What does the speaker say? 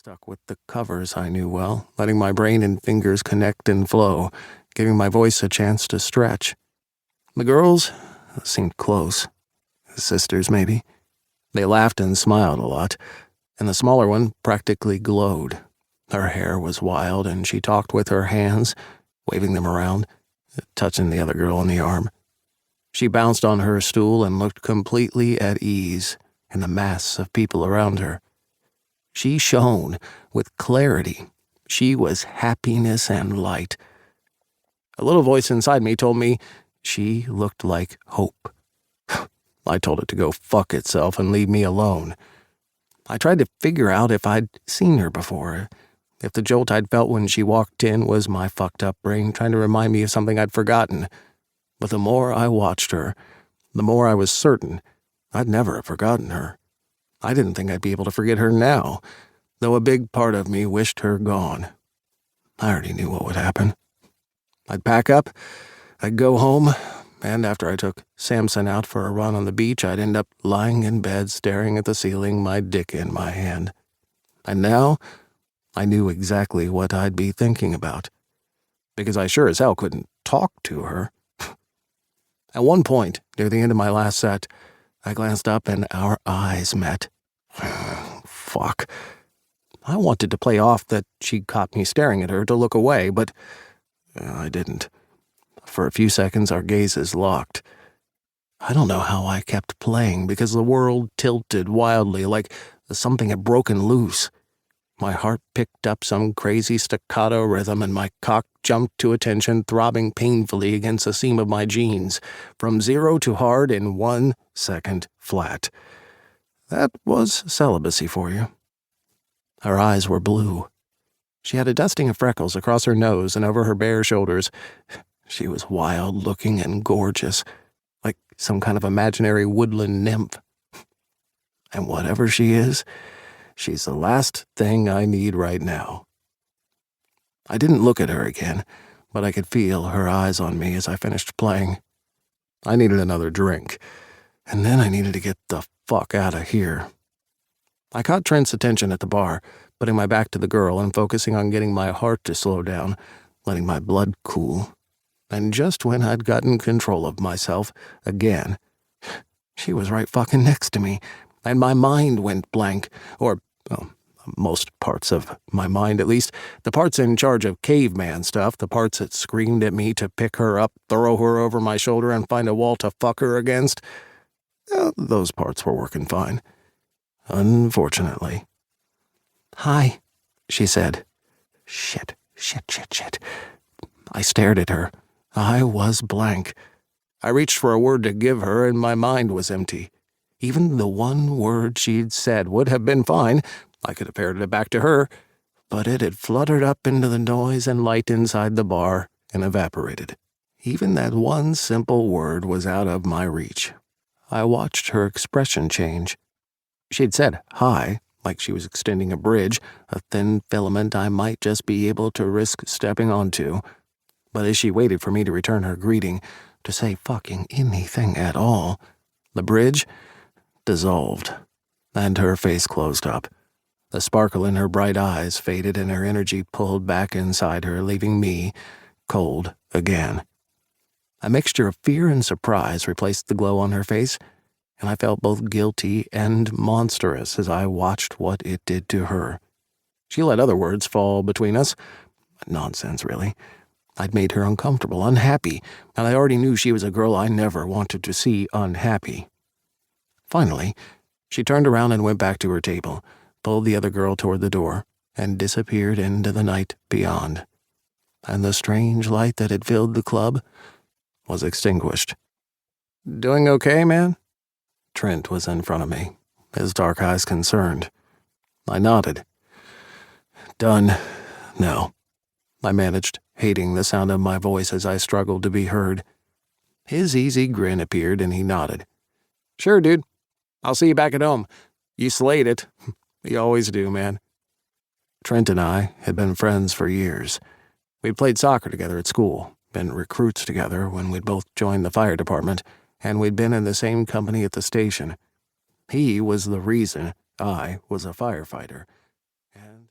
stuck with the covers I knew well, letting my brain and fingers connect and flow, giving my voice a chance to stretch. The girls seemed close. Sisters, maybe. They laughed and smiled a lot, and the smaller one practically glowed. Her hair was wild, and she talked with her hands, waving them around, touching the other girl on the arm. She bounced on her stool and looked completely at ease in the mass of people around her. She shone with clarity. She was happiness and light. A little voice inside me told me she looked like hope. I told it to go fuck itself and leave me alone. I tried to figure out if I'd seen her before, if the jolt I'd felt when she walked in was my fucked-up brain trying to remind me of something I'd forgotten. But the more I watched her, the more I was certain I'd never have forgotten her. I didn't think I'd be able to forget her now, though a big part of me wished her gone. I already knew what would happen. I'd pack up, I'd go home, and after I took Samson out for a run on the beach, I'd end up lying in bed staring at the ceiling, my dick in my hand. And now, I knew exactly what I'd be thinking about, because I sure as hell couldn't talk to her. At one point, near the end of my last set, I glanced up and our eyes met. Fuck. I wanted to play off that she'd caught me staring at her to look away, but I didn't. For a few seconds, our gazes locked. I don't know how I kept playing, because the world tilted wildly like something had broken loose. My heart picked up some crazy staccato rhythm, and my cock jumped to attention, throbbing painfully against the seam of my jeans, from 0 to hard in 1 second flat. That was celibacy for you. Her eyes were blue. She had a dusting of freckles across her nose and over her bare shoulders. She was wild-looking and gorgeous, like some kind of imaginary woodland nymph. And whatever she is, she's the last thing I need right now. I didn't look at her again, but I could feel her eyes on me as I finished playing. I needed another drink, and then I needed to get the fuck out of here. I caught Trent's attention at the bar, putting my back to the girl and focusing on getting my heart to slow down, letting my blood cool. And just when I'd gotten control of myself again, she was right fucking next to me, and my mind went blank, or, most parts of my mind at least, the parts in charge of caveman stuff, the parts that screamed at me to pick her up, throw her over my shoulder, and find a wall to fuck her against. Those parts were working fine. Unfortunately. "Hi," she said. Shit. I stared at her. I was blank. I reached for a word to give her, and my mind was empty. Even the one word she'd said would have been fine. I could have parroted it back to her, but it had fluttered up into the noise and light inside the bar and evaporated. Even that one simple word was out of my reach. I watched her expression change. She'd said hi, like she was extending a bridge, a thin filament I might just be able to risk stepping onto. But as she waited for me to return her greeting, to say fucking anything at all, the bridge dissolved, and her face closed up. The sparkle in her bright eyes faded and her energy pulled back inside her, leaving me cold again. A mixture of fear and surprise replaced the glow on her face, and I felt both guilty and monstrous as I watched what it did to her. She let other words fall between us. Nonsense, really. I'd made her uncomfortable, unhappy, and I already knew she was a girl I never wanted to see unhappy. Finally, she turned around and went back to her table, pulled the other girl toward the door, and disappeared into the night beyond. And the strange light that had filled the club was extinguished. "Doing okay, man?" Trent was in front of me, his dark eyes concerned. I nodded. "Done. No," I managed, hating the sound of my voice as I struggled to be heard. His easy grin appeared and he nodded. "Sure, dude. I'll see you back at home. You slayed it. You always do, man." Trent and I had been friends for years. We'd played soccer together at school, been recruits together when we'd both joined the fire department, and we'd been in the same company at the station. He was the reason I was a firefighter.